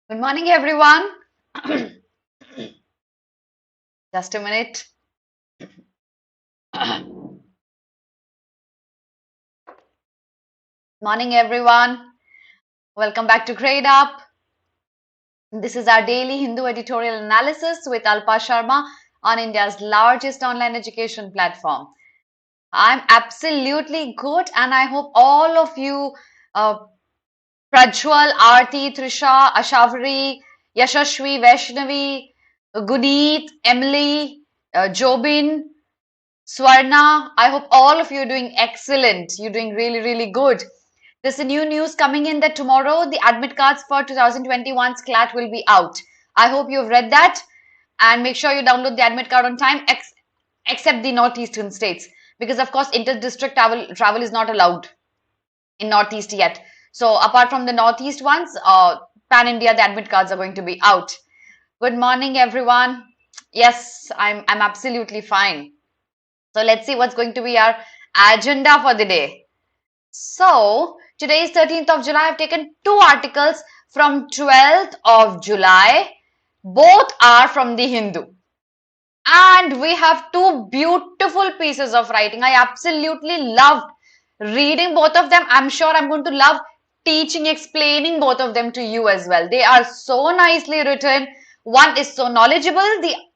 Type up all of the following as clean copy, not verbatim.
Good morning, everyone. Just a minute. Morning, everyone. Welcome back to Gradeup. This is our daily Hindu editorial analysis with Alpa Sharma on India's largest online education platform. I'm absolutely good, and I hope all of you, Prajwal, Aarti, Trisha, Ashavari, Yashashvi, Vaishnavi, Guneet, Emily, Jobin, Swarna, I hope all of you are doing excellent. You're doing really, really good. There's a new news coming in that tomorrow the admit cards for 2021's CLAT will be out. I hope you've read that and make sure you download the admit card on time, except the northeastern states, because of course inter-district travel is not allowed in northeast yet. So apart from the northeast ones, pan India the admit cards are going to be out. Good morning, everyone. Yes, I'm absolutely fine. So let's see what's going to be our agenda for the day. So today is 13th of July. I've taken two articles from 12th of July. Both are from the Hindu. And we have two beautiful pieces of writing. I absolutely loved reading both of them. I'm sure I'm going to love teaching, explaining both of them to you as well. They are so nicely written. One is so knowledgeable,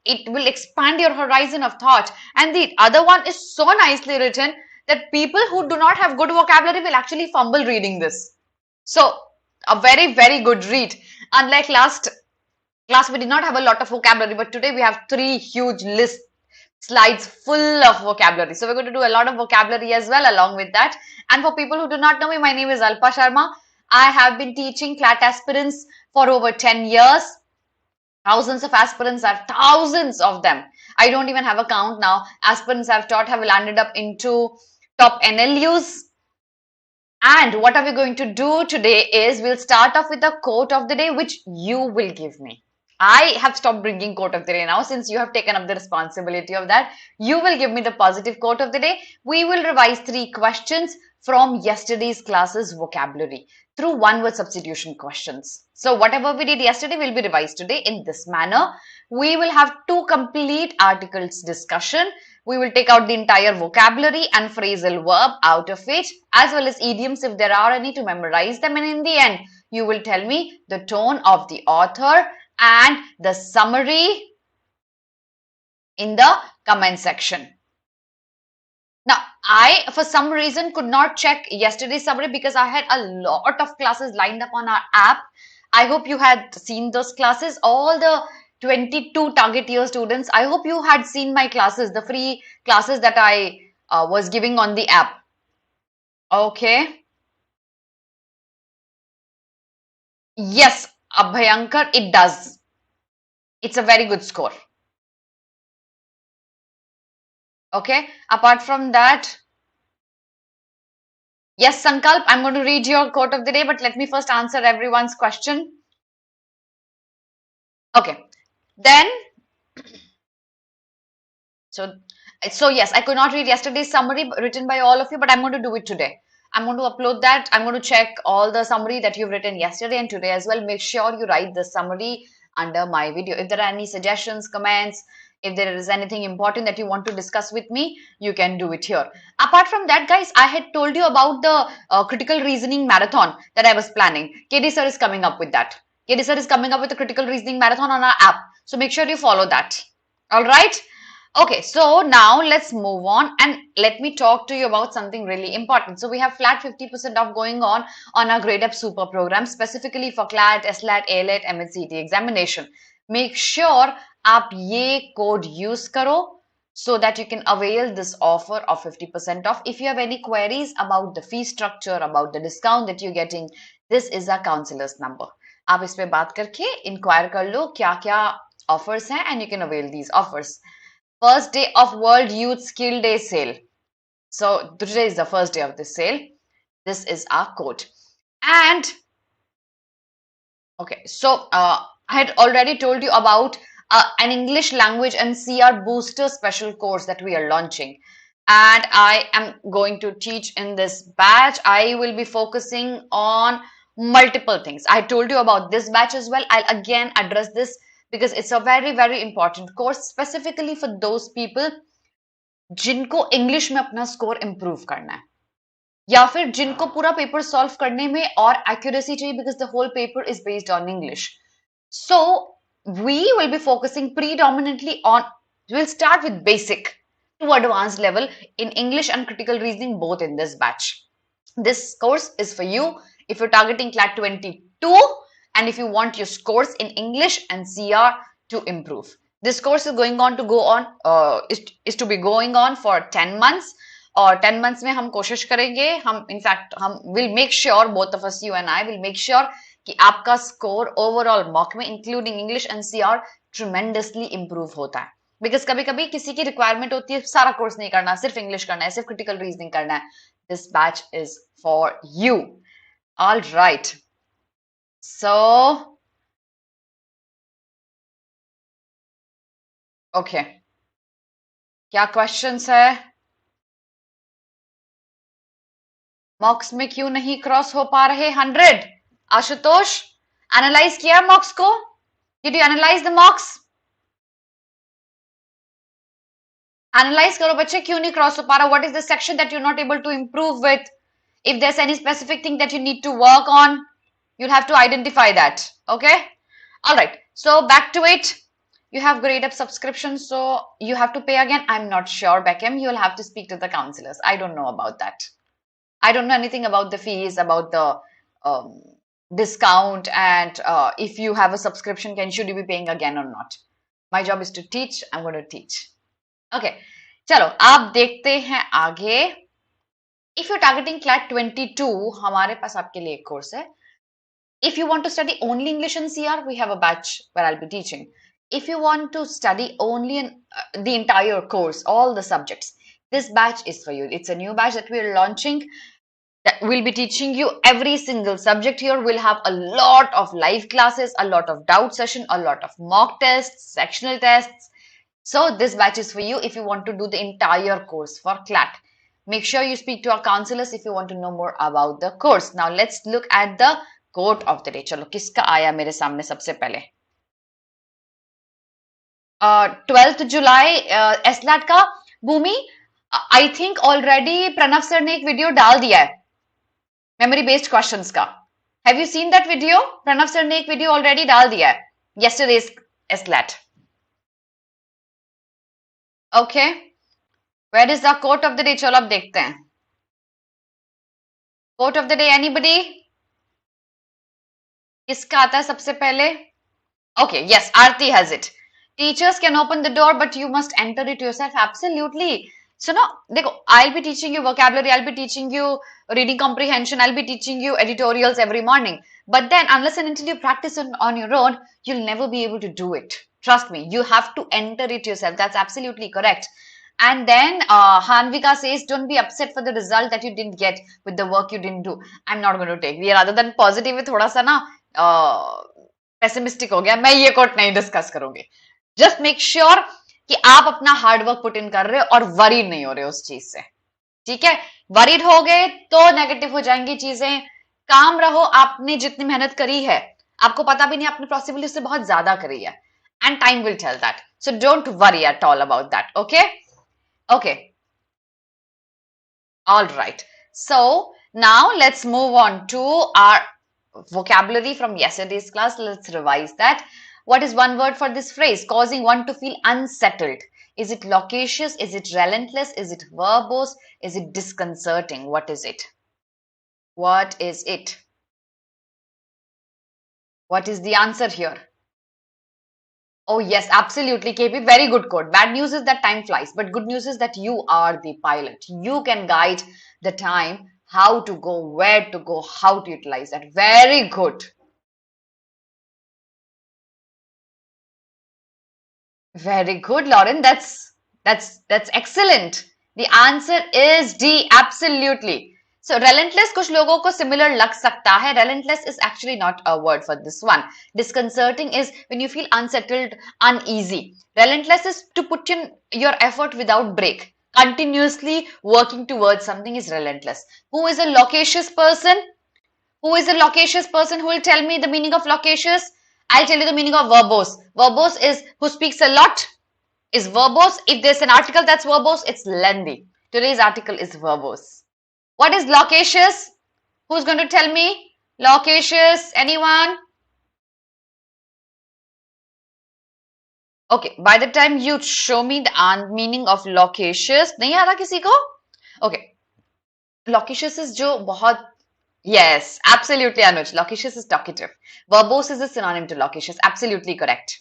it will expand your horizon of thought. And the other one is so nicely written that people who do not have good vocabulary will actually fumble reading this. So a very, very good read. Unlike last class, we did not have a lot of vocabulary, but today we have three huge slides full of vocabulary. So we're going to do a lot of vocabulary as well along with that. And for people who do not know me, my name is Alpa Sharma. I have been teaching CLAT aspirants for over 10 years. Thousands of aspirants, I have thousands of them. I don't even have a count now. Aspirants I've taught have landed up into top NLUs. And what are we going to do today is we'll start off with a quote of the day, which you will give me. I have stopped bringing quote of the day now since you have taken up the responsibility of that. You will give me the positive quote of the day. We will revise 3 questions from yesterday's class's vocabulary through one-word substitution questions. So whatever we did yesterday will be revised today in this manner. We will have 2 complete articles discussion. We will take out the entire vocabulary and phrasal verb out of it, as well as idioms if there are any, to memorize them. And in the end, you will tell me the tone of the author and the summary in the comment section. Now, I, for some reason, could not check yesterday's summary because I had a lot of classes lined up on our app. I hope you had seen those classes. All the 22 target year students, I hope you had seen my classes, the free classes that I was giving on the app. Okay. Yes, Abhayankar, it does. It's a very good score. Okay. Apart from that, yes, Sankalp, I'm going to read your quote of the day, but let me first answer everyone's question. Okay. Then, so yes, I could not read yesterday's summary written by all of you, but I'm going to do it today. I'm going to upload that. I'm going to check all the summary that you've written yesterday and today as well. Make sure you write the summary under my video. If there are any suggestions, comments, if there is anything important that you want to discuss with me, you can do it here. Apart from that, guys, I had told you about the critical reasoning marathon that I was planning. KD sir is coming up with that. KD sir is coming up with a critical reasoning marathon on our app. So make sure you follow that. All right. Okay, so now let's move on and let me talk to you about something really important. So we have flat 50% off going on our Gradeup Super program, specifically for CLAT, SLAT, ALET, MHCT examination. Make sure आप ये code use करो so that you can avail this offer of 50% off. If you have any queries about the fee structure, about the discount that you're getting, this is our counselor's number. आप इस पे बात करके inquire कर लो क्या-क्या offers हैं and you can avail these offers. First day of World Youth Skill Day sale. So today is the first day of this sale. This is our code. And okay, so I had already told you about an English language and CR booster special course that we are launching. And I am going to teach in this batch. I will be focusing on multiple things. I told you about this batch as well. I'll again address this because it's a very, very important course, specifically for those people जिनको English में अपना score improve करना है या फिर जिनको पूरा paper solve करने में और एक्यूरेसी चाहिए because the whole paper is based on English. So we will be focusing predominantly on, we'll start with basic to advanced level in English and critical reasoning both in this batch. This course is for you if you're targeting CLAT 22 and if you want your scores in English and CR to improve. This course is going on to go on is to be going on for 10 months. और 10 months में हम कोशिश करेंगे, हम in fact हम will make sure, both of us, you and I will make sure कि आपका score overall mock में including English and CR tremendously improve होता है. बिकॉज कभी कभी किसी की रिक्वायरमेंट होती है सारा कोर्स नहीं करना, सिर्फ इंग्लिश करना है, सिर्फ क्रिटिकल रीजनिंग करना है. This batch is for you. All right, so okay, क्या क्वेश्चंस है? मॉक्स में क्यों नहीं क्रॉस हो पा रहे 100? आशुतोष, एनालाइज किया मॉक्स को? Did you analyze the mocks? Analyze करो बच्चे, क्यों नहीं क्रॉस हो पा रहा? What is the section that you not able to improve with? If there is any specific thing that you need to work on, you'll have to identify that. Okay, all right, so back to it. You have Gradeup subscription, so you have to pay again. I'm not sure, Beckham, you'll have to speak to the counselors. I don't know about that. I don't know anything about the fees, about the discount, and if you have a subscription, should you be paying again or not? My job is to teach. I'm going to teach. Okay, चलो आप देखते हैं आगे. If you're targeting CLAT 22, हमारे पास आपके लिए एक course है. If you want to study only English and CR, we have a batch where I'll be teaching. If you want to study only the entire course, all the subjects, this batch is for you. It's a new batch that we're launching. That we'll be teaching you every single subject here. We'll have a lot of live classes, a lot of doubt session, a lot of mock tests, sectional tests. So this batch is for you if you want to do the entire course for CLAT. Make sure you speak to our counselors if you want to know more about the course. Now let's look at the quote of the day. चलो किसका आया मेरे सामने सबसे पहले? 12th जुलाई एसलैट का. Bhumi, I think already Pranav sir ने एक वीडियो डाल दिया है मेमोरी बेस्ड क्वेश्चंस का. Have you seen that video? Pranav sir ने एक वीडियो ऑलरेडी डाल दिया है यस्टरडेज एसलैट. Okay, where is the quote of the day? चलो अब देखते हैं quote of the day. Anybody? किसका आता है सबसे पहले? Okay, yes, Aarti has it. Teachers can open the door but you must enter it yourself. Absolutely. So no, देखो, I'll be teaching you vocabulary, I'll be teaching you reading comprehension, I'll be teaching you editorials every morning. But then unless and until you practice on your own, you'll never be able to do it. Trust me, you have to enter it yourself. That's absolutely correct. And then Hanvika says, don't be upset for the result that you didn't get with the work you didn't do. I'm not going to take. We are rather than positive, थोड़ा सा ना pessimistic हो गया. मैं ये coat नहीं discuss करूंगी. Just make sure कि आप अपना हार्डवर्क पुट इन कर रहे हो और वरीड नहीं हो रहे उस चीज से. ठीक है, वरीड हो गए तो नेगेटिव हो जाएंगी चीजें. काम रहो, आपने जितनी मेहनत करी है आपको पता भी नहीं, आपने पॉसिबली उससे बहुत ज्यादा करी है. And time will tell that. So don't worry at all about that. Okay okay, all right. So now let's move on to our vocabulary from yesterday's class. Let's revise that. What is one word for this phrase? Causing one to feel unsettled. Is it loquacious? Is it relentless? Is it verbose? Is it disconcerting? What is it? What is it? What is the answer here? Oh yes, absolutely, KP. Very good quote. Bad news is that time flies, but good news is that you are the pilot. You can guide the time, how to go, where to go, how to utilize that. Very good. Very good, Lauren. That's excellent. The answer is D. Absolutely. So relentless कुछ लोगों को similar लग सकता है. Relentless is actually not a word for this one. Disconcerting is when you feel unsettled, uneasy. Relentless is to put in your effort without break. Continuously working towards something is relentless. Who is a loquacious person? Who is the loquacious person who will tell me the meaning of loquacious? I'll tell you the meaning of verbose. Verbose is who speaks a lot, is verbose. If there's an article that's verbose, it's lengthy. Today's article is verbose. What is loquacious? Who's going to tell me? Loquacious, anyone? Okay, by the time you show me the meaning of loquacious, नहीं आ रहा किसी को? Okay, loquacious is जो बहुत Yes, absolutely, Anuj. Loquacious is talkative. Verbose is a synonym to loquacious. Absolutely correct.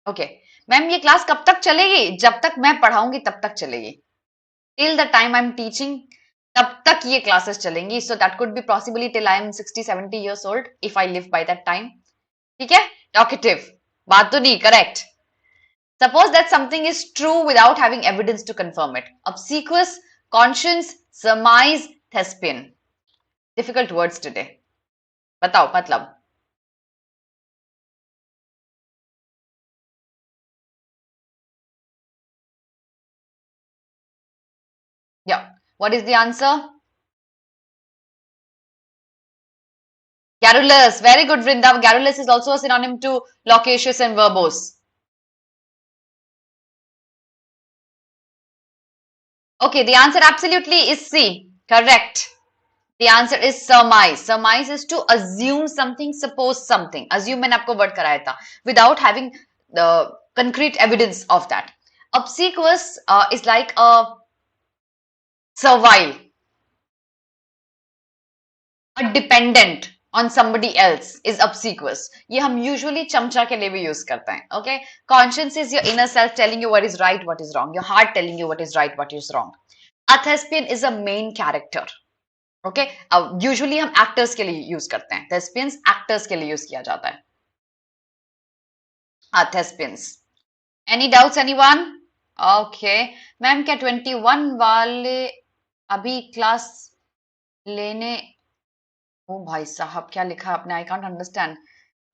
Okay. Ma'am ये class कब तक चलेगी? जब तक मैं पढ़ाऊंगी तब तक चलेगी. Till the time I'm teaching, तब तक ये classes चलेंगी. So that could be possibly till I'm 60, 70 years old if I live by that time. ठीक है? Talkative. बात तो नहीं, correct. Suppose that something is true without having evidence to confirm it. Obsequious, conscience, surmise, thespian. Difficult words today. बताओ मतलब. Yeah. What is the answer? Garrulous. Very good, Vrinda. Garrulous is also a synonym to loquacious and verbose. Okay, the answer absolutely is C. Correct. The answer is surmise. Surmise is to assume something, suppose something. Assume मैंने आपको word कराया था without having the concrete evidence of that. Obsequious is like a servile, a dependent on somebody else is obsequious. ये हम usually चमचा के लिए भी use करते हैं. Okay. Conscience is your inner self telling you what is right, what is wrong. Your heart telling you what is right, what is wrong. A thespian is a main character. Okay usually हम actors के लिए use करते हैं. thespians actors के लिए use किया जाता है. thespians. Any doubts anyone? Okay ma'am क्या 21 वाले अभी क्लास लेने ओ भाई साहब क्या लिखा है आपने? I can't understand.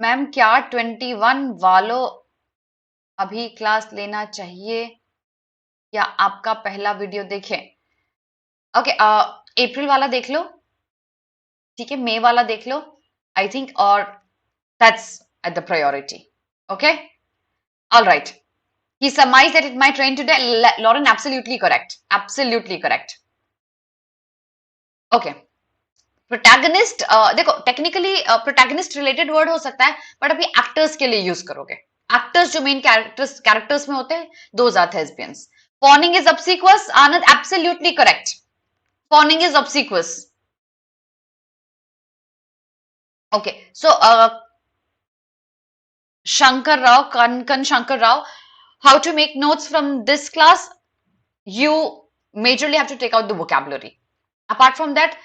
मैम क्या 21 वालों अभी क्लास लेना चाहिए या आपका पहला वीडियो देखें? ओके अप्रैल वाला देख लो, ठीक है, मई वाला देख लो, आई थिंक, और that's at the priority. Okay alright. He surmised that it might rain today. Lauren, absolutely correct. Absolutely correct. Okay. Protagonist, देखो टेक्निकली प्रोटैगनिस्ट रिलेटेड वर्ड हो सकता है बट अभी एक्टर्स के लिए यूज करोगे. एक्टर्स जो मेन कैरेक्टर्स में होते हैं those are thespians. Fawning is obsequious. Anand, absolutely correct. Fawning is obsequious. Okay, so Shankar Rao, Kankan Shankar Rao, how to make notes from this class? You majorly have to take out the vocabulary. Apart from that,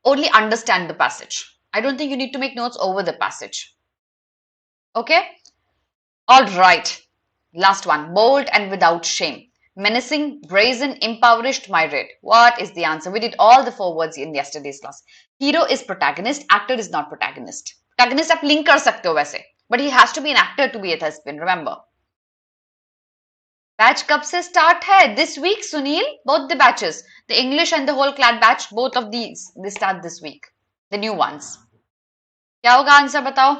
only understand the passage. I don't think you need to make notes over the passage. Okay? All right. Last one. Bold and without shame. Menacing, brazen, impoverished, myriad. What is the answer? We did all the 4 words in yesterday's class. Hero is protagonist. Actor is not protagonist. Protagonist आप link कर सकते हो वैसे. But he has to be an actor to be a thespian. Remember. Batch कब से start है? This week, Sunil. Both the batches. The English and the whole CLAT batch. Both of these. They start this week. The new ones. क्या होगा answer बताओ?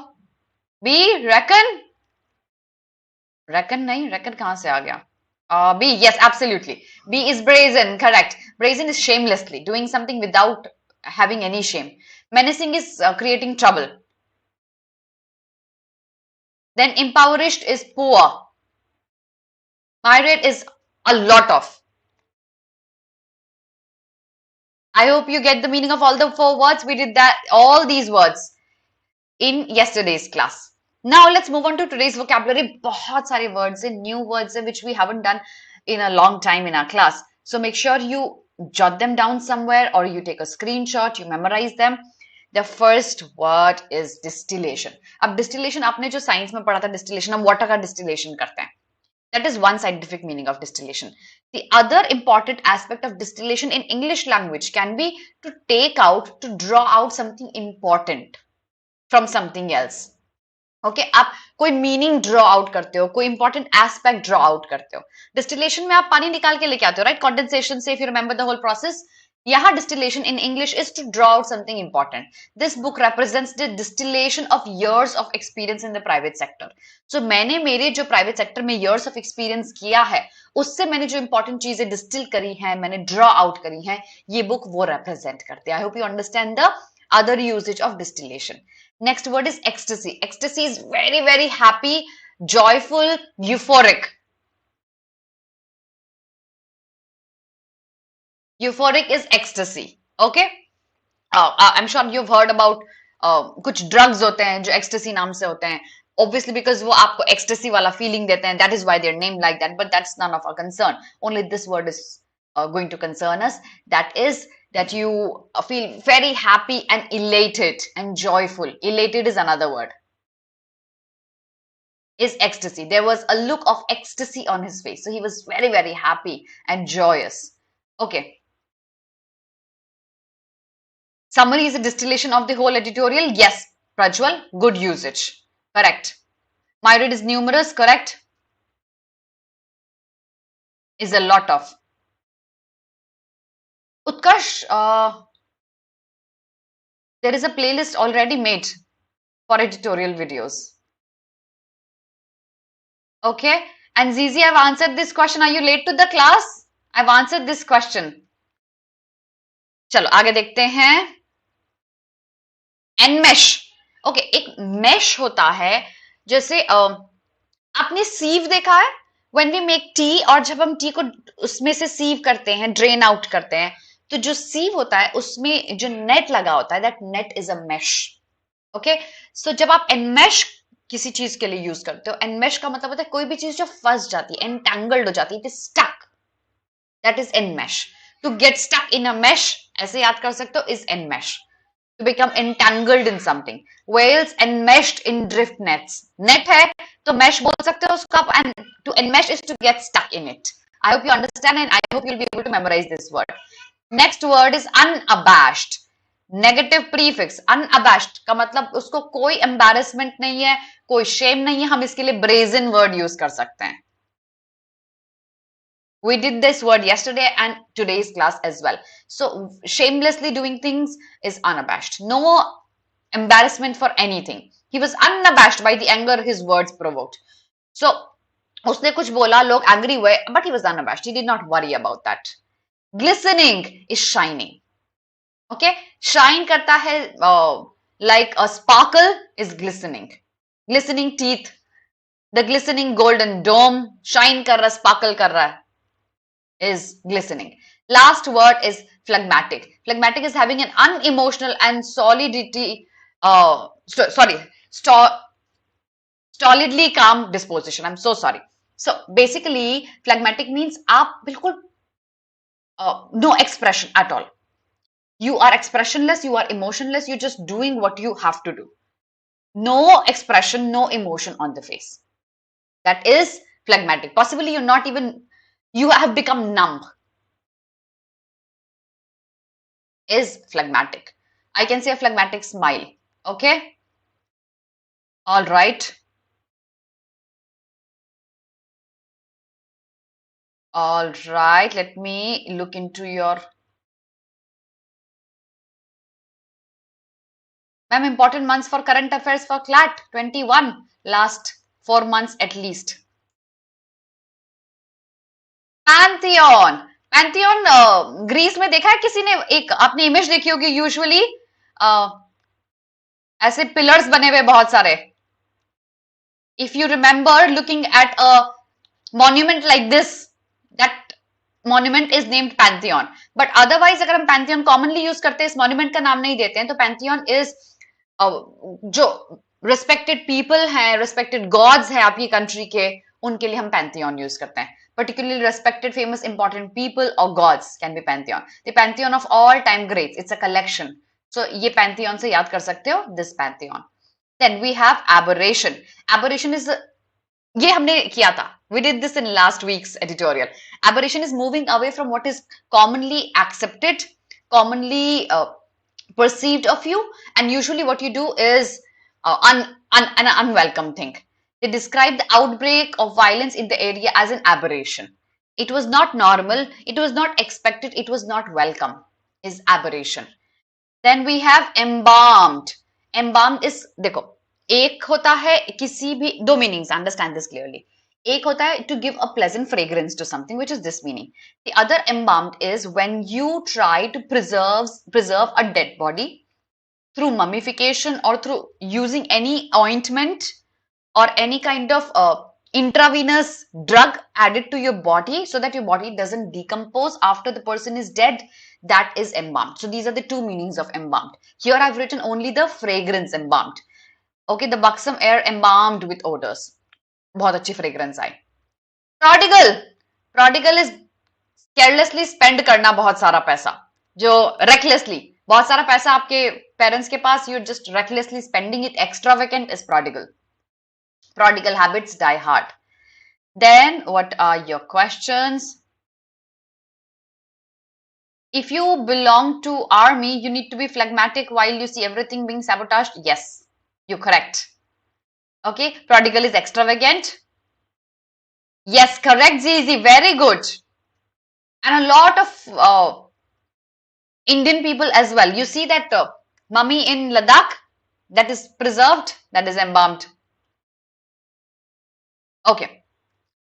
B. Reckon? Reckon नहीं. Reckon कहाँ से आ गया? B. Yes, absolutely. B is brazen. Correct. Brazen is shamelessly. Doing something without having any shame. Menacing is creating trouble. Then impoverished is poor. Myriad is a lot of. I hope you get the meaning of all the 4 words. We did that, all these words in yesterday's class. Now let's move on to today's vocabulary. बहुत सारे words and new words which we haven't done in a long time in our class. So make sure you jot them down somewhere or you take a screenshot, you memorize them. The first word is distillation. अब distillation आपने जो science में पढ़ा था distillation, हम water का distillation करते हैं. That is one scientific meaning of distillation. The other important aspect of distillation in English language can be to take out, to draw out something important from something else. Okay, आप कोई meaning draw out करते हो, कोई important aspect draw out करते हो. Distillation में आप पानी निकाल के लेके आते हो, राइट? कंडेंसेशन से, if you remember the whole process, यहाँ distillation in English is to draw out something important. This book represents the distillation of years of experience in the private sector. So मैंने मेरे जो private sector में years of experience किया है, उससे मैंने जो important चीजें distill करी हैं, मैंने draw out करी हैं, ये book वो represent करते हैं. I hope you understand the other usage of distillation. Next word is ecstasy. Ecstasy is very, very happy, joyful, euphoric. Euphoric is ecstasy. Okay. I'm sure you've heard about कुछ drugs होते हैं जो ecstasy नाम से होते हैं. Obviously because वो आपको ecstasy वाला feeling देते हैं. That is why they're named like that. But that's none of our concern. Only this word is going to concern us. That is that you feel very happy and elated and joyful. Elated is another word. Is ecstasy. There was a look of ecstasy on his face. So he was very, very happy and joyous. Okay. Summary is a distillation of the whole editorial. Yes, Prajwal, good usage. Correct. Myriad is numerous. Correct. Is a lot of. Utkarsh, there is a playlist already made for editorial videos. Okay. And Zizi, I've answered this question. Are you late to the class? I've answered this question. चलो आगे देखते हैं. एनमेश. Okay, एक mesh होता है जैसे आपने सीव देखा है व्हेन वी मेक टी, और जब हम टी को उसमें से सीव करते हैं, ड्रेन आउट करते हैं, तो जो सीव होता है उसमें जो नेट लगा होता है, that net is a mesh. Okay, so जब आप एनमेश किसी चीज के लिए यूज करते हो, एनमेश का मतलब होता है कोई भी चीज जो फंस जाती है, एंटेंगल्ड हो जाती है, it is stuck, that is enmesh. To get stuck in a mesh, ऐसे याद कर सकते हो, is enmesh. To become entangled in something. Whales enmeshed in drift nets. Net है तो mesh बोल सकते हो उसका, and to enmesh is to get stuck in it. I hope you understand and I hope you'll be able to memorize this word. Next word is unabashed. Negative prefix. Unabashed का मतलब उसको कोई embarrassment नहीं है, कोई shame नहीं है. हम इसके लिए brazen word use कर सकते हैं. We did this word yesterday and today's class as well. So shamelessly doing things is unabashed. No embarrassment for anything. He was unabashed by the anger his words provoked. So उसने कुछ बोला, लोग angry हुए, but he was unabashed. He did not worry about that. Glistening is shining. Okay, shine करता है like a sparkle is glistening. Glistening teeth, the glistening golden dome, shine कर रहा, sparkle कर रहा है, is glistening. Last word is phlegmatic. Phlegmatic is having an unemotional and stolidly calm disposition. I'm so sorry. So basically phlegmatic means आप बिल्कुल no expression at all. You are expressionless, you are emotionless, you're just doing what you have to do. No expression, no emotion on the face. That is phlegmatic. Possibly you're not even, you have become numb, is phlegmatic. I can say a phlegmatic smile. Okay. All right. All right. Let me look into your. Ma'am, important months for current affairs for CLAT 21. Last 4 months at least. Pantheon. Pantheon Greece में देखा है किसी ने? एक आपने image देखी होगी, usually ऐसे पिलर्स बने हुए बहुत सारे. If you remember looking at a monument like this, that monument is named Pantheon. But otherwise अगर हम पैंथियन कॉमनली यूज करते हैं, इस मॉन्यूमेंट का नाम नहीं देते हैं, तो पैंथियन इज जो रिस्पेक्टेड पीपल हैं, रिस्पेक्टेड गॉड्स हैं आपकी कंट्री के, उनके लिए हम पैंथियन यूज करते हैं. Particularly respected, famous, important people or gods can be pantheon. The pantheon of all time greats. It's a collection. So ये pantheon से याद कर सकते हो, this pantheon. Then we have aberration. Aberration is ये हमने किया था. We did this in last week's editorial. Aberration is moving away from what is commonly accepted, commonly perceived of you, and usually what you do is an unwelcome thing. They described the outbreak of violence in the area as an aberration. It was not normal, it was not expected, it was not welcome. is aberration. Then we have embalmed. Embalmed is, देखो, एक होता है किसी भी, दो meanings, understand this clearly. एक होता है to give a pleasant fragrance to something, which is this meaning. The other embalmed is when you try to preserve a dead body through mummification or through using any ointment or any kind of intravenous drug added to your body so that your body doesn't decompose after the person is dead. That is embalmed. So these are the two meanings of embalmed. Here I've written only the fragrance embalmed. Okay, the buxom air embalmed with odors. बहुत अच्छी fragrance I. Prodigal. Prodigal is carelessly spend करना बहुत सारा पैसा. जो recklessly, बहुत सारा पैसा आपके parents के पास, you're just recklessly spending it. Extravagant is prodigal. Prodigal habits die hard. Then what are your questions? If you belong to army, you need to be phlegmatic while you see everything being sabotaged. Yes, you're correct. Okay, prodigal is extravagant. Yes, correct, Zizi. Very good. And a lot of Indian people as well. You see that mummy in Ladakh, that is preserved, that is embalmed. Okay.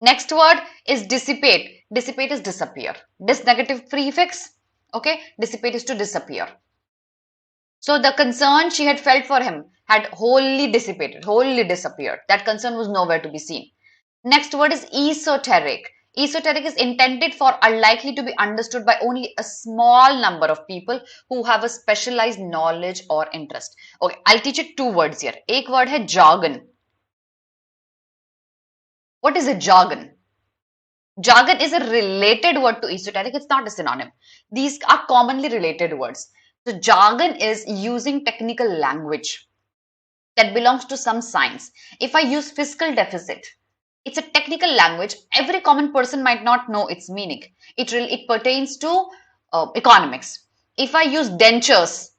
Next word is dissipate. Dissipate is disappear. Dis negative prefix. Okay. Dissipate is to disappear. So the concern she had felt for him had wholly dissipated, wholly disappeared. That concern was nowhere to be seen. Next word is esoteric. Esoteric is intended for unlikely to be understood by only a small number of people who have a specialized knowledge or interest. Okay, I'll teach you two words here. Ek word hai jargon. What is a jargon? Jargon is a related word to esoteric. It's not a synonym. These are commonly related words. So jargon is using technical language that belongs to some science. If I use fiscal deficit, it's a technical language. Every common person might not know its meaning. It pertains to economics. If I use dentures,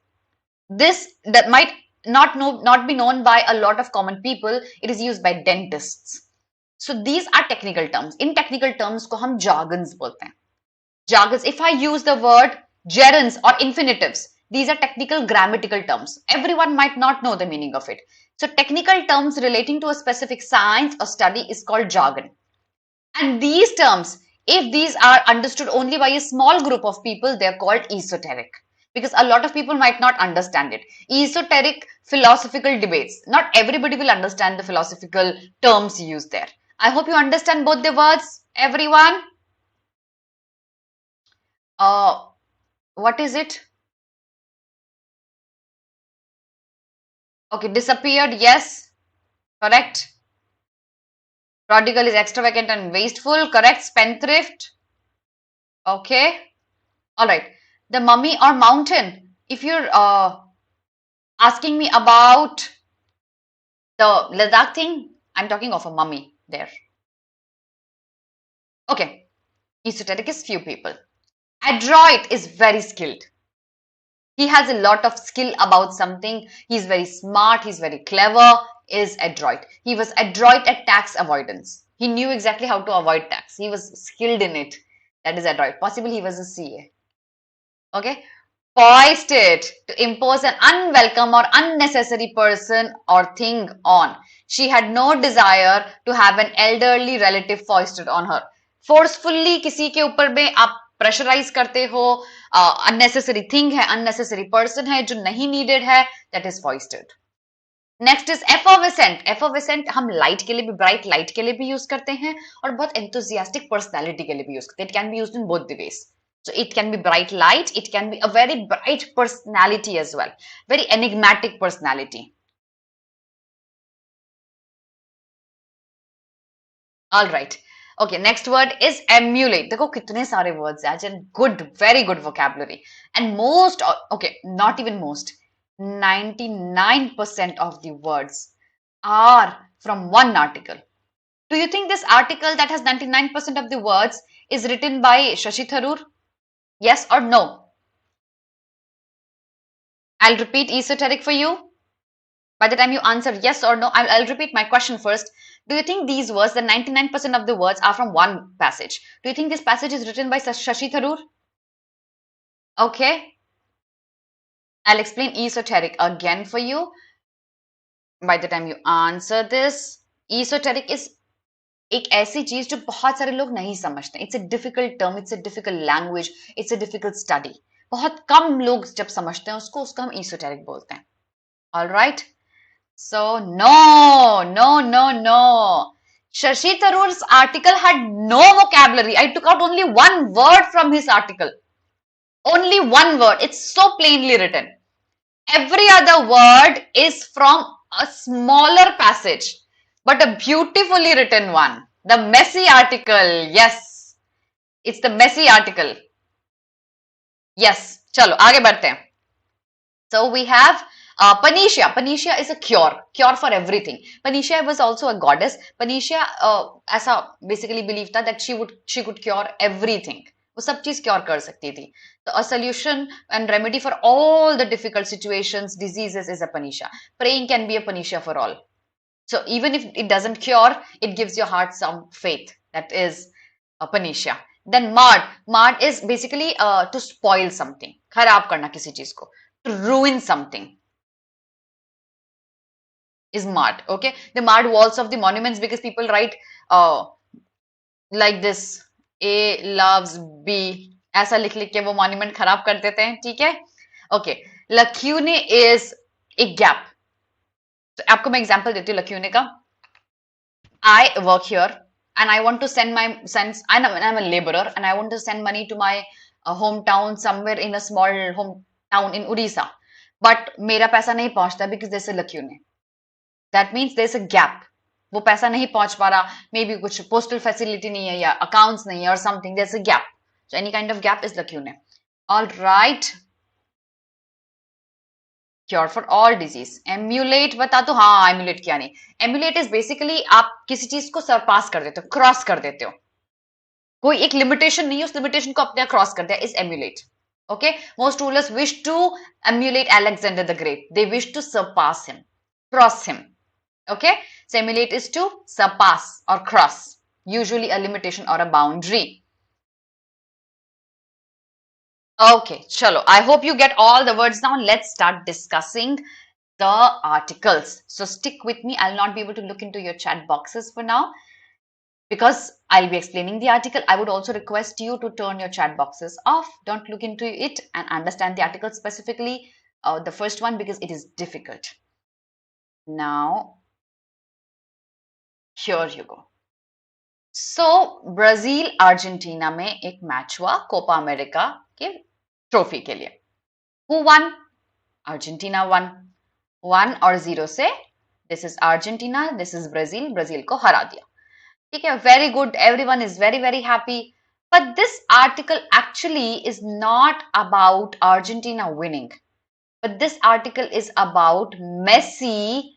that might not be known by a lot of common people. It is used by dentists. So these are technical terms. In technical terms को हम jargons बोलते हैं. Jargons. If I use the word gerunds or infinitives, these are technical grammatical terms. Everyone might not know the meaning of it. So technical terms relating to a specific science or study is called jargon. And these terms, if these are understood only by a small group of people, they're called esoteric. Because a lot of people might not understand it. Esoteric philosophical debates. Not everybody will understand the philosophical terms used there. I hope you understand both the words, everyone. What is it? Okay, disappeared, yes, correct. Prodigal is extravagant and wasteful, correct. Spendthrift, okay. All right, the mummy or mountain. If you're asking me about the Ladakh thing, I'm talking of a mummy there. Okay, esoteric is few people. Adroit is very skilled. He has a lot of skill about something. He's very smart. He's very clever. Is adroit. He was adroit at tax avoidance. He knew exactly how to avoid tax. He was skilled in it. That is adroit. Possibly he was a CA. Okay. Foisted, to impose an unwelcome or unnecessary person or thing on. She had no desire to have an elderly relative foisted on her. Forcefully किसी के ऊपर में आप pressurise करते हो, unnecessary thing है, unnecessary person है, जो नहीं needed है, that is foisted. Next is effervescent. Effervescent हम light के लिए भी, bright light के लिए भी use करते हैं और बहुत enthusiastic personality के लिए भी use करते हैं. It can be used in both the ways. So it can be bright light, it can be a very bright personality as well. Very enigmatic personality. All right. Okay, next word is emulate. देखो कितने सारे words हैं and good, very good vocabulary. And most, okay, not even most, 99% of the words are from one article. Do you think this article that has 99% of the words is written by Shashi Tharoor? Yes or no? I'll repeat esoteric for you. By the time you answer yes or no, I'll repeat my question first. Do you think these words, the 99% of the words are from one passage? Do you think this passage is written by Shashi Tharoor? Okay. I'll explain esoteric again for you by the time you answer this. Esoteric is एक ऐसी चीज जो बहुत सारे लोग नहीं समझते. It's a difficult term, it's a difficult language, it's a difficult study. बहुत कम लोग जब समझते हैं उसको हम esoteric बोलते हैं. All right. So no. Shashi Tharoor's article had no vocabulary. I took out only one word from his article. Only one word. It's so plainly written. Every other word is from a smaller passage, but a beautifully written one. The messy article. Yes. It's the messy article. Yes. चलो आगे बढ़ते हैं. So we have Panisha. Panisha is a cure for everything. Panisha was also a goddess. Panisha ऐसा basically believed था that she could cure everything. वो सब चीज cure कर सकती थी. So a solution and remedy for all the difficult situations, diseases is a Panisha. Praying can be a Panisha for all. So even if it doesn't cure, it gives your heart some faith. That is a Panisha. Then Mard is basically to spoil something. खराब करना किसी चीज को. To ruin something is Mard. Okay, the Mard walls of the monuments, because people write like this, A loves B, ऐसा लिख के वो monument खराब कर देते हैं. ठीक है. Okay, lacune is a gap. तो आपको मैं example देती हूँ lacune का. I work here and I want to send I'm a laborer and I want to send money to my hometown, somewhere in a small hometown in Odisha, but मेरा पैसा नहीं पहुंचता because there's a lacune. That means there's a gap. वो पैसा नहीं पहुंच पा रहा, maybe कुछ postal facility नहीं है या accounts नहीं है or something. There's a gap. So any kind of gap is lacune. All right. Cure for all disease. Emulate बता तो. हाँ, emulate क्या नहीं. Emulate is basically आप किसी चीज को surpass कर देते हो, cross कर देते हो. कोई एक limitation नहीं है, उस limitation को अपने cross कर दिया is emulate. Okay, most rulers wish to emulate Alexander the Great. They wish to surpass him, cross him. Okay, so emulate is to surpass or cross, usually a limitation or a boundary. Okay, chalo. I hope you get all the words now. Let's start discussing the articles. So stick with me. I'll not be able to look into your chat boxes for now, because I'll be explaining the article. I would also request you to turn your chat boxes off. Don't look into it and understand the article specifically, the first one, because it is difficult. Now, here you go. So, Brazil Argentina में एक match हुआ Copa America के trophy के लिए. Who won? Argentina won. 1 और 0 से. This is Argentina, this is Brazil. Brazil को हरा दिया. ठीक है, very good. Everyone is very happy. But this article actually is not about Argentina winning. But this article is about Messi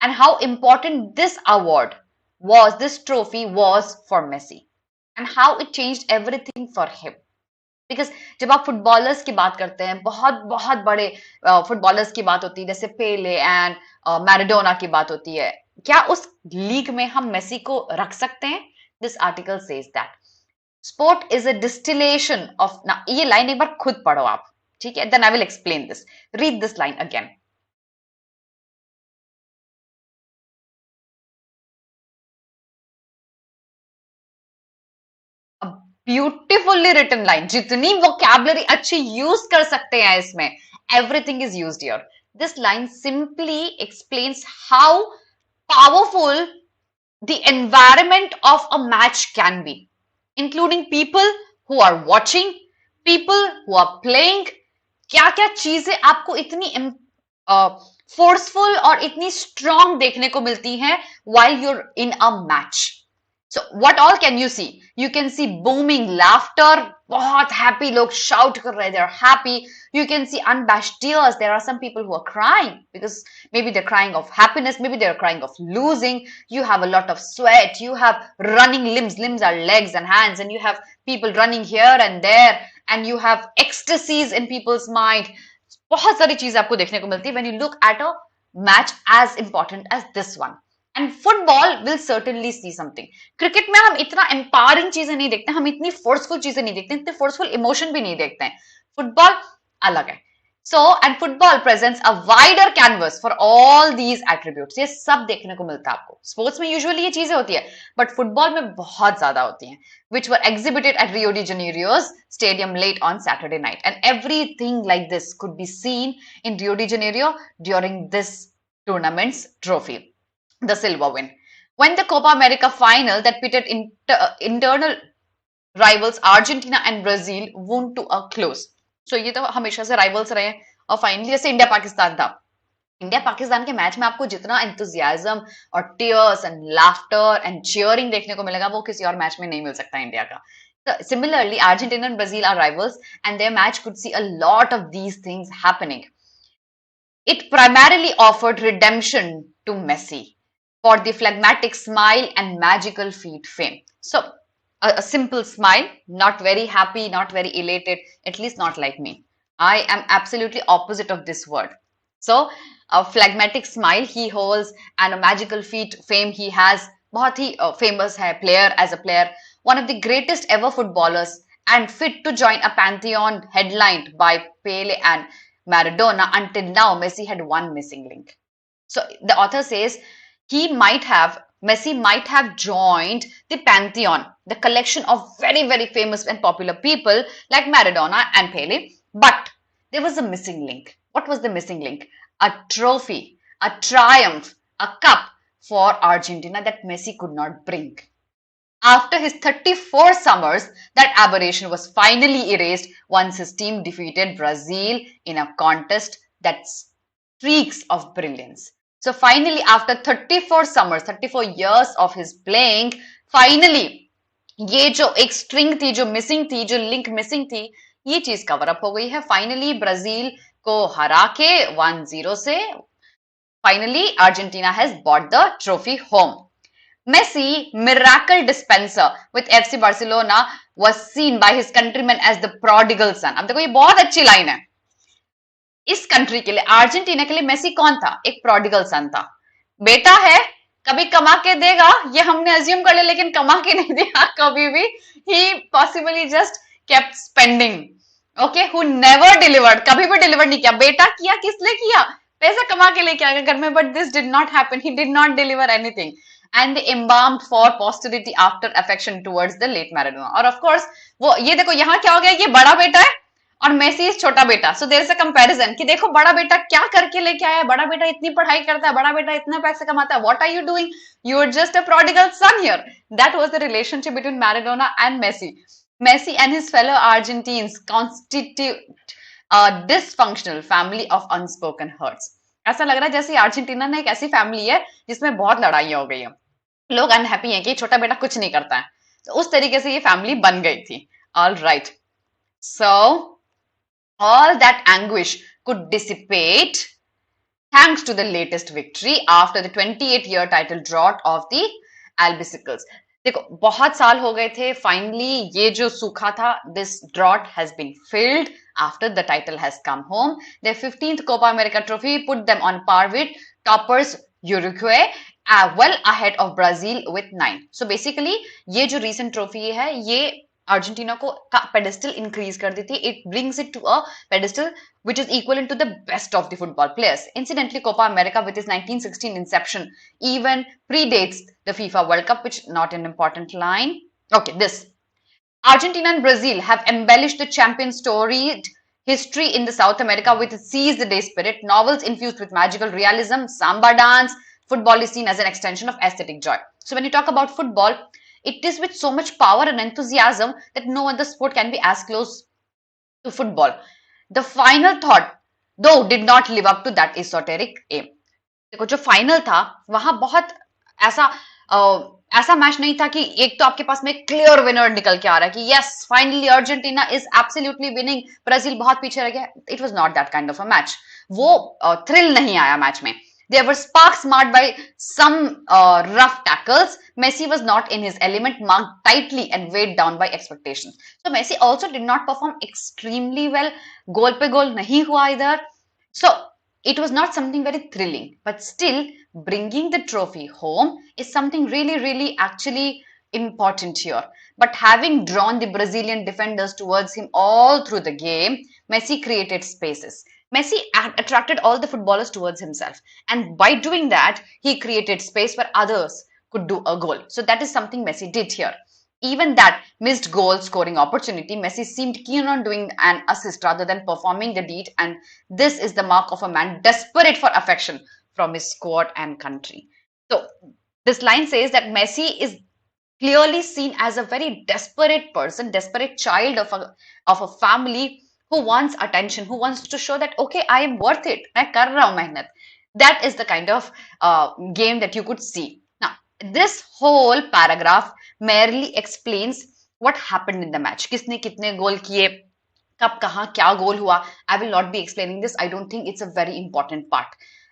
and how important this award was, this trophy was for Messi, and how it changed everything for him. Because जब आप footballers की बात करते हैं, बहुत बड़े footballers की बात होती है, जैसे पेले एंड मैराडोना की बात होती है, क्या उस लीग में हम मेसी को रख सकते हैं? This article says that sport is a distillation of. ना ये लाइन एक बार खुद पढ़ो आप. ठीक है, then I will explain this. Read this line again. Beautifully written line. जितनी वोकैबुलरी अच्छी यूज कर सकते हैं इसमें, everything is used here. This line simply explains how powerful the environment of a match can be, including people who are watching, people who are playing. क्या चीजें आपको इतनी forceful और इतनी strong देखने को मिलती हैं while you're in a match. So what all can you see? You can see booming laughter. बहुत happy लोग shout कर रहे, they're happy. You can see unabashed tears. There are some people who are crying because maybe they're crying of happiness, maybe they're crying of losing. You have a lot of sweat. You have running limbs. Limbs are legs and hands, and you have people running here and there, and you have ecstasies in people's mind. बहुत सारी चीजें आपको देखने को मिलती है when you look at a match as important as this one. And football will certainly see something. Cricket में हम इतना एम्पावरिंग चीजें नहीं देखते, हम इतनी फोर्सफुल चीजें नहीं देखते, इतने फोर्सफुल इमोशन भी नहीं देखते हैं. फुटबॉल अलग है. So, and football presents a wider canvas for all these attributes. ये सब देखने को मिलता है आपको. Sports में usually ये चीजें होती है, but football में बहुत ज़्यादा होती हैं, which were exhibited at Rio de Janeiro's stadium late on Saturday night. And everything like this could be seen in Rio de Janeiro during this tournament's trophy, the silver win. When the Copa America final that pitted internal rivals Argentina and Brazil wound to a close. So ये तो हमेशा से rivals रहे हैं और finally जैसे India Pakistan था, India Pakistan के मैच में आपको जितना एंथुजियाज्म और tears and laughter and cheering देखने को मिलेगा वो किसी और मैच में नहीं मिल सकता इंडिया का. So, similarly, Argentina and Brazil are rivals and their match could see a lot of these things happening. It primarily offered redemption to Messi for the phlegmatic smile and magical feet fame. So a simple smile, not very happy, not very elated, at least not like me. I am absolutely opposite of this word. So a phlegmatic smile he holds and a magical feat fame he has. बहुत ही famous है player as a player, one of the greatest ever footballers and fit to join a pantheon headlined by Pele and Maradona. Until now, Messi had one missing link. So the author says Messi might have joined the pantheon, the collection of very, very famous and popular people like Maradona and Pele, but there was a missing link. What was the missing link? A trophy, a triumph, a cup for Argentina that Messi could not bring. After his 34 summers, that aberration was finally erased once his team defeated Brazil in a contest that streaks of brilliance. So finally, after 34 summers, 34 years of his playing, finally, ये जो एक string थी, जो missing थी, जो link missing थी, ये चीज cover up हो गई है. Finally, Brazil को हरा के 1-0 से, finally, Argentina has brought the trophy home. Messi, miracle dispenser with FC Barcelona, was seen by his countrymen as the prodigal son. अब देखो ये बहुत अच्छी लाइन है. इस कंट्री के लिए, अर्जेंटीना के लिए मेसी कौन था? एक प्रोडिगल सन था. बेटा है, कभी कमा के देगा, ये हमने अज्यूम कर लिया, लेकिन कमा के नहीं दिया कभी भी. He possibly just kept spending. Okay, who never delivered, कभी भी डिलीवर नहीं किया. बेटा किया, किस लिए किया? पैसा कमा के लेके आ गया घर में, but this did not happen. He did not deliver anything. And they embalmed for posterity after affection towards the late Maradona. और of course, वो ये देखो यहाँ क्या हो गया, ये बड़ा बेटा है और मेसी छोटा बेटा. So there is a comparison कि देखो बड़ा बेटा क्या करके लेके आया है, बड़ा बेटा इतनी पढ़ाई करता है, बड़ा बेटा इतना पैसे कमाता है. What are you doing? You are just a prodigal son here. That was the relationship between Maradona and Messi. Messi and his fellow Argentines constitute a dysfunctional family of unspoken hurts. ऐसा लग रहा है जैसे Argentina ने एक ऐसी family है जिसमें बहुत लड़ाइयां हो गई है, लोग अनहैप्पी हैं कि छोटा बेटा कुछ नहीं करता है. तो उस तरीके से ये फैमिली बन गई थी. All right, so all that anguish could dissipate thanks to the latest victory after the 28-year title drought of the Albicycles. देखो बहुत साल हो गए थे, फाइनली ये जो सूखा था, this drought has been filled after the title has come home. Their 15th Copa America trophy put them on par with toppers Uruguay, well ahead of Brazil with 9. So basically ये जो recent trophy है, ये Argentina को pedestal increase कर देती है. It brings it to a pedestal which is equivalent to the best of the football players. Incidentally, Copa America with its 1916 inception even predates the FIFA World Cup, which not an important line. Okay, this. Argentina and Brazil have embellished the champion storied history in the South America with its seize the day spirit, novels infused with magical realism, samba dance. Football is seen as an extension of aesthetic joy. So when you talk about football, it is with so much power and enthusiasm that no other sport can be as close to football. The final thought, though, did not live up to that esoteric aim. देखो जो final था वहां बहुत ऐसा match नहीं था कि एक तो आपके पास में क्लियर विनर निकल के आ रहा है कि yes finally Argentina is absolutely winning, Brazil बहुत पीछे रह गया. It was not that kind of a match. वो थ्रिल नहीं आया मैच में. There were sparks marred by some rough tackles. Messi was not in his element, marked tightly and weighed down by expectations. So Messi also did not perform extremely well. Goal pe goal nahi hua either. So it was not something very thrilling. But still, bringing the trophy home is something really, really actually important here. But having drawn the Brazilian defenders towards him all through the game, Messi created spaces. Messi attracted all the footballers towards himself, and by doing that, he created space where others could do a goal. So that is something Messi did here. Even that missed goal scoring opportunity, Messi seemed keen on doing an assist rather than performing the deed, and this is the mark of a man desperate for affection from his squad and country. So this line says that Messi is clearly seen as a very desperate person, desperate child of a family who wants attention, who wants to show that okay, I am worth it. मैं कर रहा हूँ मेहनत. That is the kind of game that you could see. Now, this whole paragraph merely explains what happened in the match. किसने कितने गोल किए, कब कहाँ क्या गोल हुआ. I will not be explaining this. I don't think it's a very important part.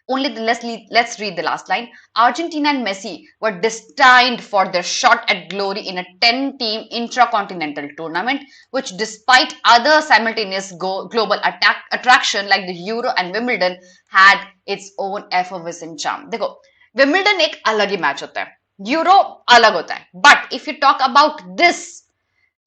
Only let's read the last line. Argentina and Messi were destined for their shot at glory in a 10-team intracontinental tournament, which despite other simultaneous global attraction like the Euro and Wimbledon had its own effervescent charm. देखो, Wimbledon एक अलग ही match होता है, Euro अलग होता है, but if you talk about this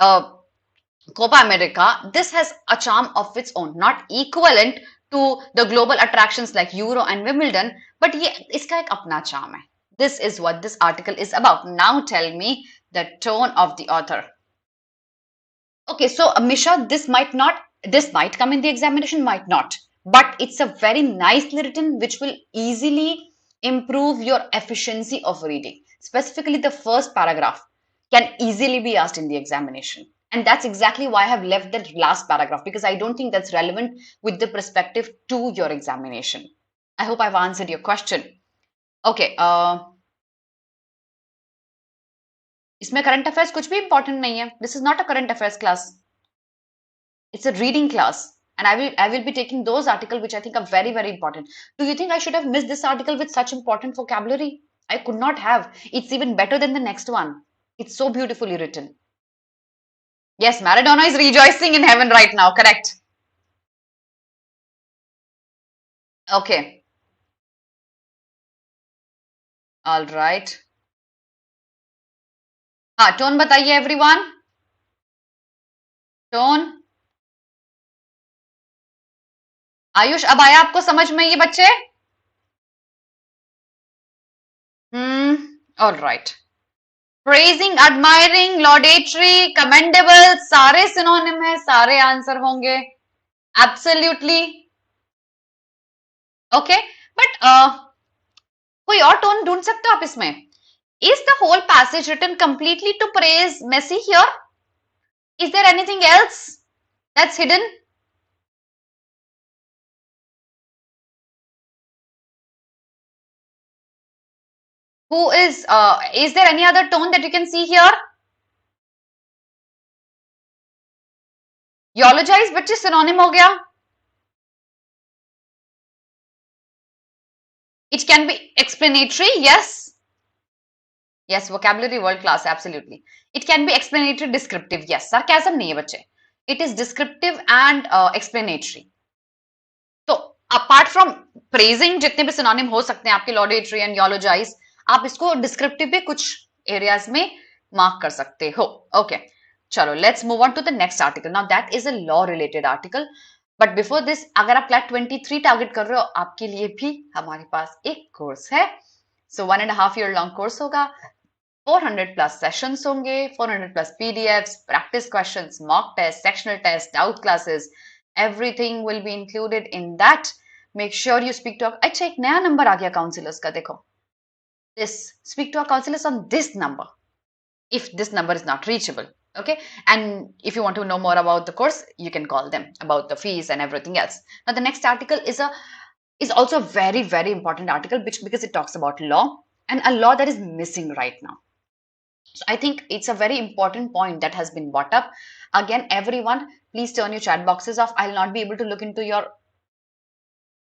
Copa America, this has a charm of its own, not equivalent to the global attractions like Euro and Wimbledon, but ये इसका एक अपना charm है. This is what this article is about. Now tell me the tone of the author. Okay, so Misha, this might come in the examination, might not, but it's a very nicely written, which will easily improve your efficiency of reading. Specifically, the first paragraph can easily be asked in the examination. And that's exactly why I have left that last paragraph, because I don't think that's relevant with the perspective to your examination. I hope I've answered your question. Okay. इसमें current affairs कुछ भी important नहीं है. This is not a current affairs class. It's a reading class. And I will be taking those articles which I think are very, very important. Do you think I should have missed this article with such important vocabulary? I could not have. It's even better than the next one. It's so beautifully written. Yes, Maradona is rejoicing in heaven right now. Correct. Okay. All right. हाँ, tone बताइए everyone. Tone. Ayush, अब आया आपको समझ में ये बच्चे? All right. Praising, admiring, laudatory, commendable, सारे synonym है, सारे आंसर होंगे. Absolutely. Okay, but कोई और टोन ढूंढ सकते हो आप इसमें? Is the whole passage written completely to praise Messi here? Is there anything else that's hidden? Is there any other tone that you can see here? Eulogize, बच्चे synonym हो गया. It can be explanatory, yes. Yes, vocabulary world class, absolutely. It can be explanatory, descriptive, yes. Sarcasm नहीं है बच्चे. It is descriptive and explanatory. So, apart from praising, जितने भी synonym हो सकते हैं आपके laudatory and eulogize, आप इसको descriptive भी कुछ areas में mark कर सकते हो. Okay. चलो, let's move on to the next article. Now, that is a law related article. But before this, अगर आप CLAT 23 target कर रहे हो, आपके लिए भी हमारे पास एक course है. So 1.5 year long course होगा. 400 plus sessions होंगे, 400 plus PDFs, practice questions, mock tests, sectional tests, doubt classes. Everything will be included in that. Make sure you speak to अच्छा एक नया number आ गया counselors का देखो. Speak to our counselors on this number if this number is not reachable. Okay, and if you want to know more about the course, you can call them about the fees and everything else. Now the next article is also a very, very important article because it talks about law, and a law that is missing right now. So I think it's a very important point that has been brought up. Again, everyone, please turn your chat boxes off. I'll not be able to look into your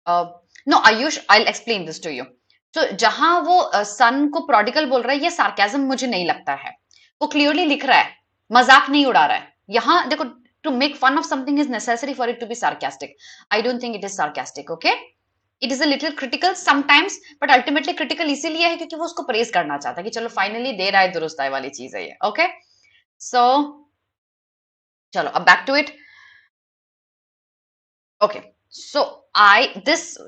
no, Ayush, I'll explain this to you. So जहां वो सन को prodigal बोल रहा है, ये sarcasm मुझे नहीं लगता है. वो clearly लिख रहा है, मजाक नहीं उड़ा रहा है. यहाँ देखो, to make fun of something is necessary for it to be sarcastic. I don't think it is sarcastic, okay? It is a little critical sometimes, but ultimately critical इसीलिए है क्योंकि वो उसको praise करना चाहता है कि चलो finally दे रहा है, दुरुस्त है वाली चीज है ये, okay? So चलो अब back to it. Okay, So this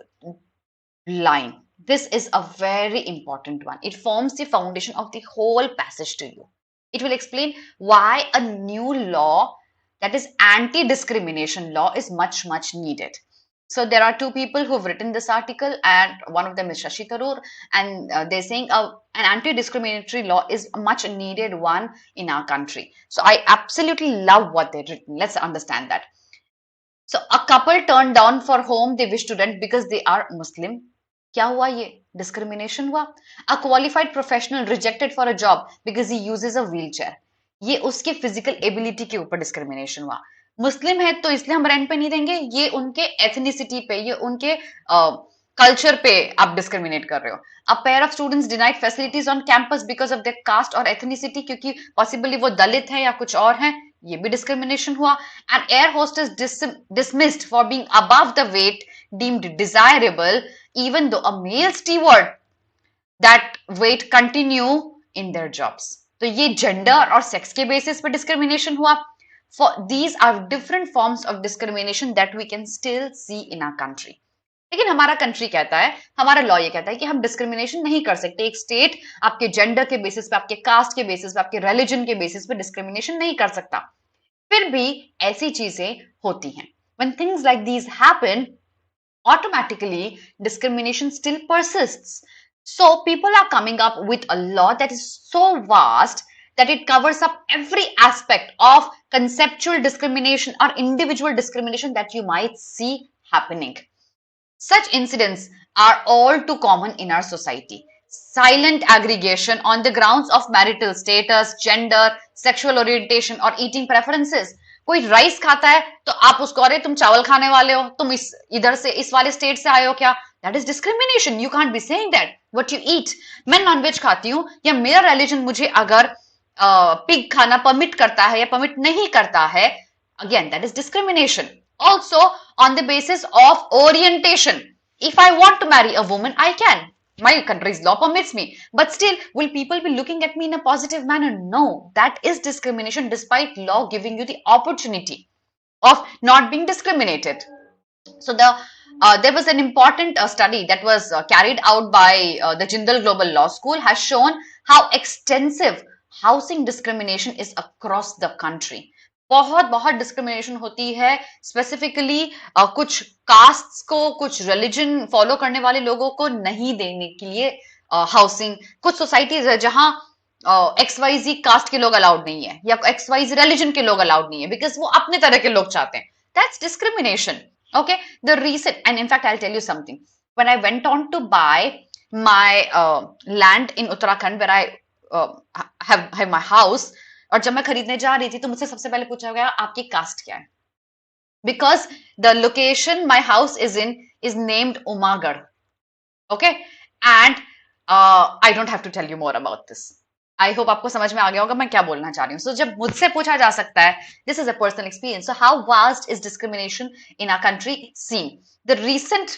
line, this is a very important one. It forms the foundation of the whole passage to you. It will explain why a new law, that is anti-discrimination law, is much needed. So there are two people who've written this article, and one of them is Shashi Tharoor, and they're saying an anti-discriminatory law is a much needed one in our country. So I absolutely love what they've written. Let's understand that. So a couple turned down for whom they wish to rent because they are Muslim. क्या हुआ ये? Discrimination हुआ. A qualified professional rejected for a job because he uses a wheelchair. ये उसके physical ability के ऊपर discrimination हुआ. मुस्लिम है तो इसलिए हम रेंट पे नहीं देंगे, ये उनके एथनिसिटी पे, ये उनके कल्चर पे आप डिस्क्रिमिनेट कर रहे हो. A pair of students denied facilities on campus because of their caste और एथनिसिटी, क्योंकि पॉसिबली वो दलित है या कुछ और है, ये भी डिस्क्रिमिनेशन हुआ. And air hostess dismissed for being above the weight deemed desirable even though a male steward that weight continue in their jobs. तो ये जेंडर और सेक्स के बेसिस पे डिस्क्रिमिनेशन हुआ. For these are different forms of discrimination that we can still see in our country. लेकिन हमारा country कहता है, हमारा लॉ ये कहता है कि हम डिस्क्रिमिनेशन नहीं कर सकते. एक स्टेट आपके जेंडर के बेसिस पे, आपके कास्ट के बेसिस पे, आपके रिलीजन के बेसिस पे डिस्क्रिमिनेशन नहीं कर सकता. फिर भी ऐसी चीजें होती हैं. When things like these happen, automatically discrimination still persists. So people are coming up with a law that is so vast that it covers up every aspect of conceptual discrimination or individual discrimination that you might see happening. Such incidents are all too common in our society. Silent aggregation on the grounds of marital status, gender, sexual orientation or eating preferences. कोई rice खाता है तो आप उसको, अरे तुम चावल खाने वाले हो, तुम इधर से इस वाले स्टेट से आए हो क्या? That is discrimination. You can't be saying that. What you eat. मैं नॉनवेज खाती हूँ या मेरा रिलीजन मुझे अगर पिग खाना परमिट करता है या परमिट नहीं करता है, again that is discrimination. Also on the basis of orientation. If I want to marry a woman, I can. My country's law permits me. But still, will people be looking at me in a positive manner? No, that is discrimination despite law giving you the opportunity of not being discriminated. So there was an important study that was carried out by the Jindal Global Law School has shown how extensive housing discrimination is across the country. बहुत discrimination होती है specifically कुछ castes को, कुछ religion follow करने वाले लोगों को नहीं देने के लिए हाउसिंग. कुछ सोसाइटीज है जहां XYZ कास्ट के लोग अलाउड नहीं है या XYZ रिलीजन के लोग अलाउड नहीं है बिकॉज वो अपने तरह के लोग चाहते हैं. That's discrimination. Okay, the recent, and in fact I'll tell you something. When I went on to buy my land in Uttarakhand where I have my house, और जब मैं खरीदने जा रही थी तो मुझसे सबसे पहले पूछा गया आपकी कास्ट क्या है, because the location my house is in is named Umagarh. Okay, and I don't have to tell you more about this. I hope आपको समझ में आ गया होगा मैं क्या बोलना चाह रही हूँ. So जब मुझसे पूछा जा सकता है, this is a personal experience. So how vast is discrimination in our country seen? The recent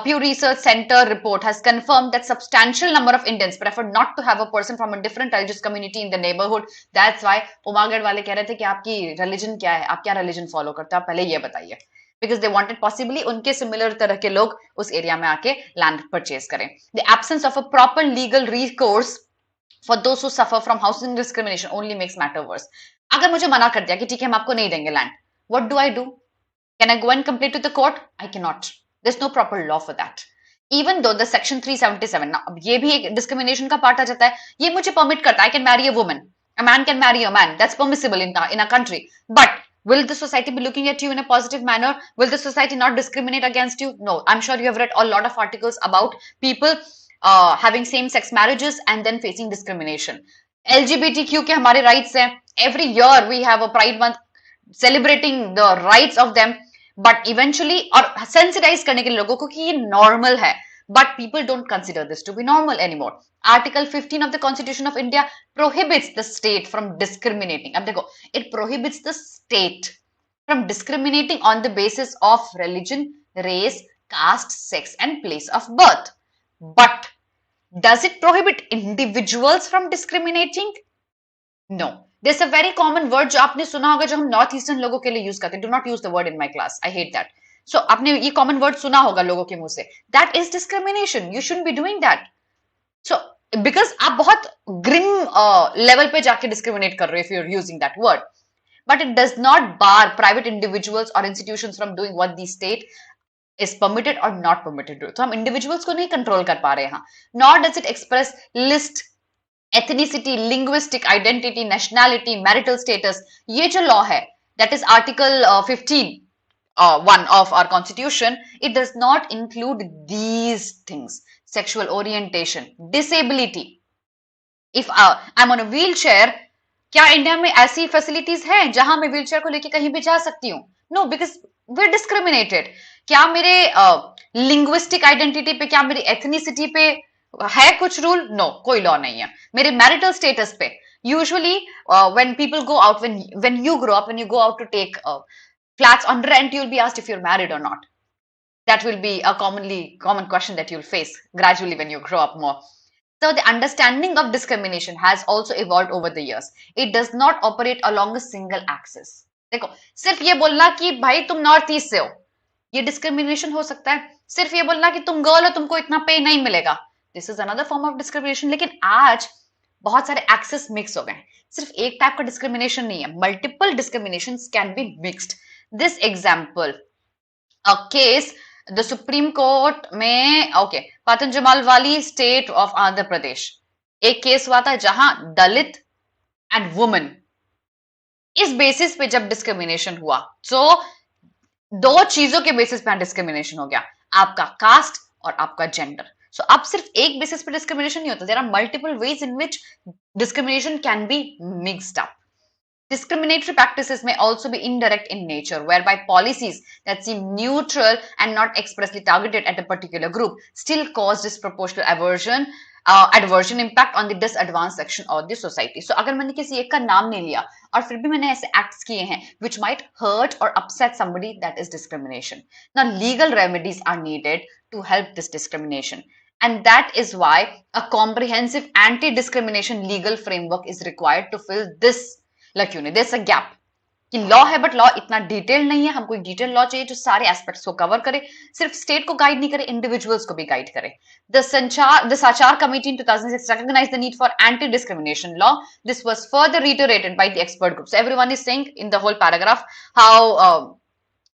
Pew Research Center report has confirmed that substantial number of Indians prefer not to have a person from a different religious community in the neighborhood. That's why Umagarh वाले कह रहे थे कि आपकी religion क्या है, आप क्या religion follow करते हो, आप पहले ये बताइए. Because they wanted possibly उनके similar तरह के लोग उस area में आके land purchase करें. The absence of a proper legal recourse for those who suffer from housing discrimination only makes matter worse. अगर मुझे मना कर दिया कि ठीक है हम आपको नहीं देंगे land, what do I do? Can I go and complain to the court? I cannot. There's no proper law for that. Even though the section 377, now अब ये भी एक discrimination का part आ जाता है, ये मुझे permit करता है I can marry a woman, a man can marry a man, that's permissible in a country. But will the society be looking at you in a positive manner? Will the society not discriminate against you? No. I'm sure you have read a lot of articles about people having same-sex marriages and then facing discrimination. LGBTQ के हमारे rights हैं. Every year we have a Pride Month celebrating the rights of them, but eventually और sensitize करने के लिए लोगों को कि ये normal है. But people don't consider this to be normal anymore. Article 15 of the Constitution of India prohibits the state from discriminating. अब देखो, it prohibits the state from discriminating on the basis of religion, race, caste, sex, and place of birth. But does it prohibit individuals from discriminating? No. There's a very common word जो आपने सुना होगा जो हम north eastern लोगों के लिए use करते हैं. Do not use the word in my class. I hate that. सो आपने ये कॉमन वर्ड सुना होगा लोगों के मुंह से, that is discrimination, you shouldn't be doing that. So because आप बहुत ग्रिम लेवल पे जाके डिस्क्रिमिनेट कर रहे हो if you are using that word. But it does not bar private individuals or institutions from doing what the state is permitted or not permitted to do. तो हम individuals को नहीं control कर पा रहे हैं. Nor does it express list ethnicity, linguistic identity, nationality, marital status. ये जो law है, that is Article 15, 1 of our Constitution, it does not include these things: sexual orientation, disability. If I'm on a wheelchair, क्या India में ऐसी facilities हैं जहां मैं wheelchair को लेके कहीं भी जा सकती हूँ? No, because we discriminated. क्या मेरे लिंग्विस्टिक आइडेंटिटी पे, क्या मेरी एथनिसिटी पे है कुछ रूल? नो, कोई लॉ नहीं है. मेरे मैरिटल स्टेटस पे usually when people go out, when you grow up, when you go out to take flats on rent, you'll be asked if you're married or not. That will be a common question that you'll face gradually when you grow up more. So the understanding of discrimination has also evolved over the years. It does not operate along a single axis. देखो, सिर्फ ये बोलना कि भाई तुम north east से हो, ये डिस्क्रिमिनेशन हो सकता है. सिर्फ ये बोलना कि तुम गर्ल हो, तुमको इतना पे नहीं मिलेगा, this is another form of discrimination. लेकिन आज बहुत सारे एक्सेस मिक्स हो गए. सिर्फ एक टाइप का डिस्क्रिमिनेशन नहीं है, multiple discrimination can be mixed. This example, a case the supreme court में, ओके, पतंजमल वाली स्टेट ऑफ आंध्र प्रदेश, एक केस हुआ था जहां दलित एंड वुमेन, इस बेसिस पे जब डिस्क्रिमिनेशन हुआ, तो दो चीजों के बेसिस पे डिस्क्रिमिनेशन हो गया, आपका कास्ट और आपका जेंडर. सो अब सिर्फ एक बेसिस पे डिस्क्रिमिनेशन नहीं होता, there are multiple ways in which discrimination can be mixed up. Discriminatory practices may also be indirect in nature, whereby policies that seem neutral and not expressly targeted at a particular group still cause disproportionate adverse impact on the disadvantaged section of the society. So, अगर मैंने किसी एक का नाम नहीं लिया और फिर भी मैंने ऐसे acts किए हैं which might hurt or upset somebody, that is discrimination. Now, legal remedies are needed to help this discrimination. And that is why a comprehensive anti-discrimination legal framework is required to fill this lacuna, there's a gap. कि law है but law इतना detail नहीं है, हमको एक detail law चाहिए जो सारे एस्पेक्ट्स को कवर करे, सिर्फ स्टेट को गाइड नहीं करे, इंडिविजुअल्स को भी गाइड करे. The Sachar committee in 2006 recognized the need for anti-discrimination law. This was further reiterated by the expert groups. So everyone is saying in the whole paragraph how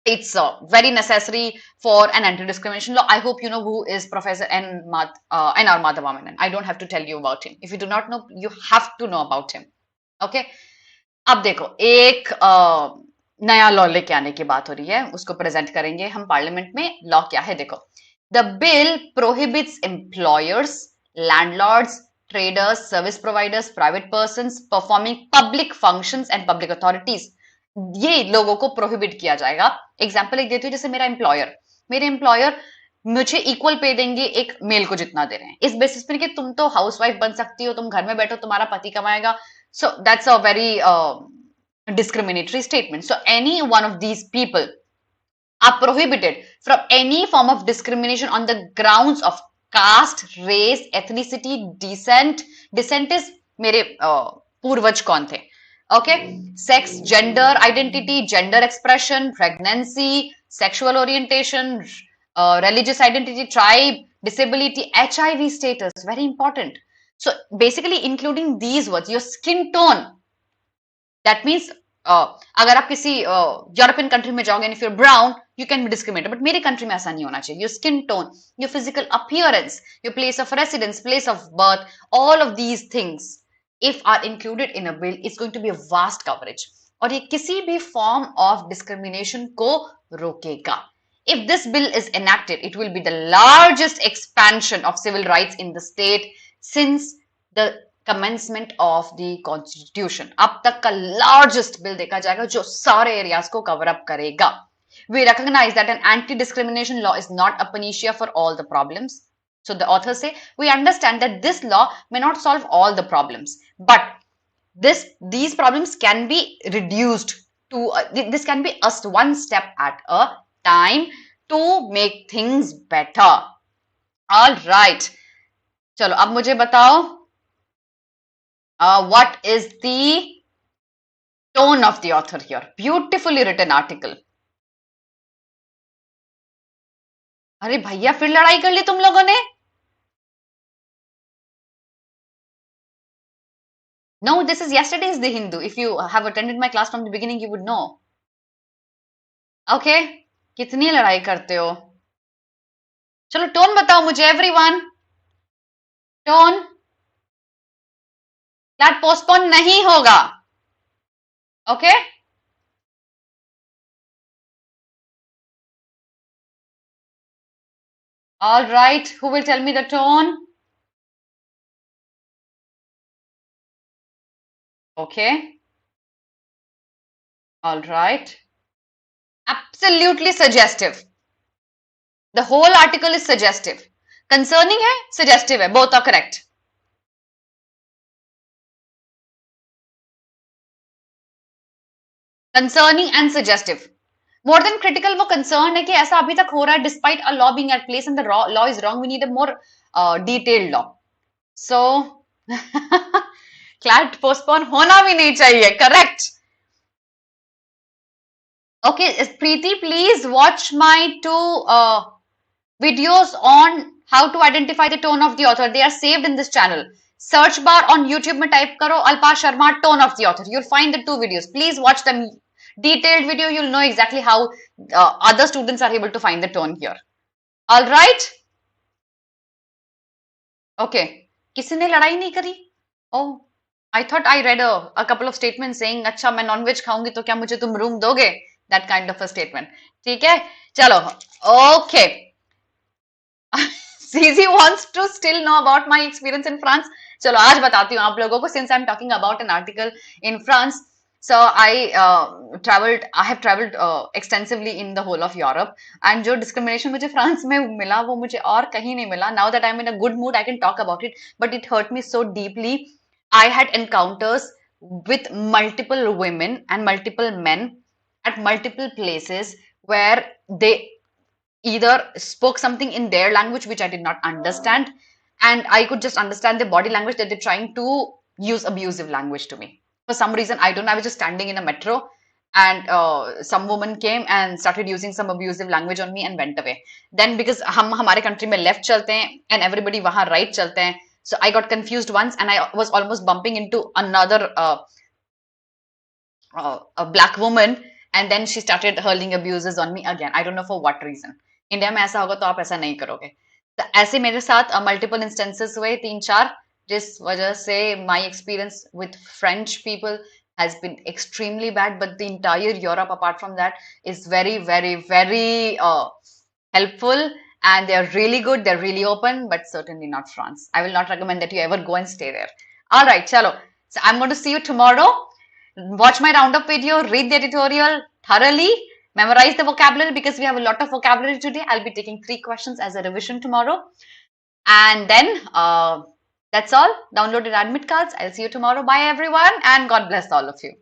it's very necessary for an anti-discrimination law. I hope you know who is Professor N.R. Madhava Menon. I don't have to tell you about him. If you do not know, you have to know about him. Okay. अब देखो, एक नया law लेके आने की बात हो रही है, उसको प्रेजेंट करेंगे हम पार्लियामेंट में. लॉ क्या है? देखो, the bill prohibits employers, landlords, traders, service providers, private persons performing public functions and public authorities. ये लोगों को प्रोहिबिट किया जाएगा. एग्जाम्पल एक देती हूँ, जैसे मेरे एम्प्लॉयर मुझे इक्वल पे देंगे एक मेल को जितना दे रहे हैं, इस बेसिस पे कि तुम तो हाउसवाइफ बन सकती हो, तुम घर में बैठो, तुम्हारा पति कमाएगा. So that's a very discriminatory statement. So any one of these people are prohibited from any form of discrimination on the grounds of caste, race, ethnicity, descent. Descent is मेरे पूर्वज कौन थे? Okay, sex, gender identity, gender expression, pregnancy, sexual orientation, religious identity, tribe, disability, HIV status. Very important. So basically including these words, your skin tone, that means अगर आप किसी European country में जाओगे, if you're brown, you can be discriminated, but मेरे country में ऐसा नहीं होना चाहिए. Your skin tone, your physical appearance, your place of residence, place of birth, all of these things, if are included in a bill, it's going to be a vast coverage. और ये किसी भी form of discrimination को रोकेगा. If this bill is enacted, it will be the largest expansion of civil rights in the state since the commencement of the constitution. अब तक का largest bill देखा जाएगा जो सारे areas को cover up करेगा. We recognize that an anti-discrimination law is not a panacea for all the problems. So the authors say, we understand that this law may not solve all the problems, but these problems can be reduced to, this can be us one step at a time to make things better. All right. चलो अब मुझे बताओ, what is the tone of the author here? Beautifully written article. अरे भैया फिर लड़ाई कर ली तुम लोगों ने? No, this is yesterday's The Hindu. If you have attended my class from the beginning, you would know. Okay? कितनी लड़ाई करते हो? चलो टोन बताओ मुझे एवरीवन. टोन. क्लैट पोस्टपोन नहीं होगा. Okay? All right. Who will tell me the tone? Okay. All right. Absolutely suggestive. The whole article is suggestive. Concerning है, suggestive है. Both are correct. Concerning and suggestive. More than critical, वो concern है कि ऐसा अभी तक हो रहा है despite a law being at place and the law is wrong. We need a more detailed law. So, CLAT postpone होना भी नहीं चाहिए. Correct. Okay, Preeti, please watch my two videos on how to identify the tone of the author. They are saved in this channel. Search bar on YouTube में type करो Alpa Sharma tone of the author. You'll find the two videos. Please watch them. Detailed video. You'll know exactly how other students are able to find the tone here. All right. Okay. किसी ने लड़ाई नहीं करी? Oh, I thought I read a couple of statements saying अच्छा मैं non-veg खाऊंगी तो क्या मुझे तुम room दोगे? That kind of a statement. ठीक है? चलो. Okay. Zizi wants to still know about my experience in France. चलो आज बताती हूँ आप लोगों को. Since I'm talking about an article in France, so I have traveled extensively in the whole of Europe, and जो discrimination मुझे France में मिला वो मुझे और कहीं नहीं मिला. Now that I'm in a good mood, I can talk about it, but it hurt me so deeply. I had encounters with multiple women and multiple men at multiple places where they either spoke something in their language which I did not understand, and I could just understand the body language that they're trying to use abusive language to me. For some reason, I don't know, I was just standing in a metro and some woman came and started using some abusive language on me and went away. Then because हम हमारे country में left चलते हैं and everybody वहाँ right चलते हैं, so I got confused once and I was almost bumping into another a black woman, and then she started hurling abuses on me again. I don't know for what reason. India में ऐसा होगा तो आप ऐसा नहीं करोगे. तो ऐसे मेरे साथ मल्टीपल इंस्टेंसेस हुए 3-4, जिस वजह से my experience with French people has been extremely bad, but the entire Europe apart from that is very, very, very helpful, and they're really good, they're really open, but certainly not France. I will not recommend that you ever go and stay there. All right, chalo. So I'm going to see you tomorrow. Watch my roundup video, read the editorial thoroughly, memorize the vocabulary because we have a lot of vocabulary today. I'll be taking 3 questions as a revision tomorrow. And then that's all. Download your admit cards. I'll see you tomorrow. Bye everyone, and God bless all of you.